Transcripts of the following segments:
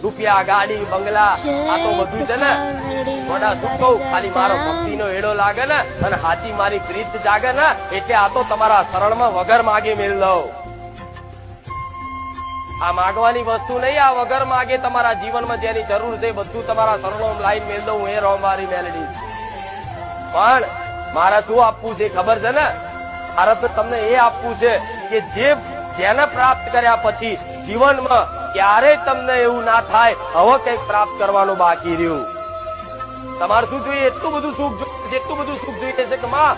રૂપિયા, ગાડી, બંગલા, આ તો બધું છે ને મોટા શું કહું, ખાલી મારો ભક્તિનો એડો લાગે ને અને હાચી મારી પ્રીત જાગે ને એટલે આ તો તમારા શરણમાં વગર માગે મેળ દઉં. આ માગવાની વસ્તુ નહીં, આ વગર માગે તમારા જીવનમાં જેની જરૂર છે બધું તમારા શરણોમાં લાઈન મેળ દઉં. એ રોમારી મેલડી પણ મારે શું આપવું છે ખબર છે ને? મારે તો તમને એ આપવું છે કે જેને પ્રાપ્ત કર્યા પછી જીવનમાં ક્યારેય તમને એવું ના થાય હવે કઈક પ્રાપ્ત કરવાનું બાકી રહ્યું. તમારે શું જોઈએ? એટલું બધું સુખ જોઈએ, એટલું બધું સુખ જોઈએ છે કે માં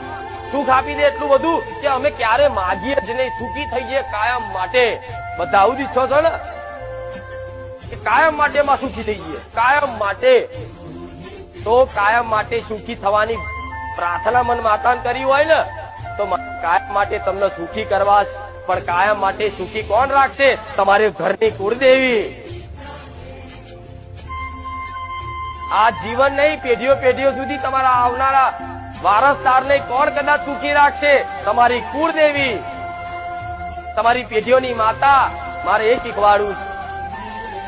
સુખ આપી દે એટલું બધું કે અમે ક્યારે માગીએ જ નહીં, સુખી થઈ જઈએ કાયમ માટે. બધા આવું જ ઈચ્છો છો ને કે કાયમ માટે માં સુખી થઈ જઈએ, કાયમ માટે. તો કાયમ માટે સુખી થવાની પ્રાર્થના મન માતાને કરી હોય ને તો કાયમ માટે તમને સુખી કરવા, પણ કાયમ માટે સુખી કોણ રાખશે? તમારી ઘરની કુળદેવી. આ જીવન નહીં, પેઢીઓ પેઢીઓ સુધી તમારા આવનારા વારસદારને કોણ કદાચ સુખી રાખશે? તમારી કુળદેવી, તમારી પેઢીઓની માતા. મારે એ શીખવાડવું છે.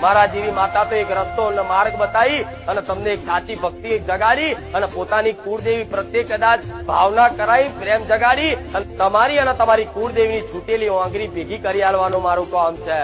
મારા જેવી માતા તો એક રસ્તો અને માર્ગ બતાવી અને તમને એક સાચી ભક્તિ જગાડી અને પોતાની કુળદેવી પ્રત્યે કદાચ ભાવના કરાવી, પ્રેમ જગાડી અને તમારી કુળદેવીની છૂટેલી આંગળી ભેગી કરી આલવાનું મારું કામ છે.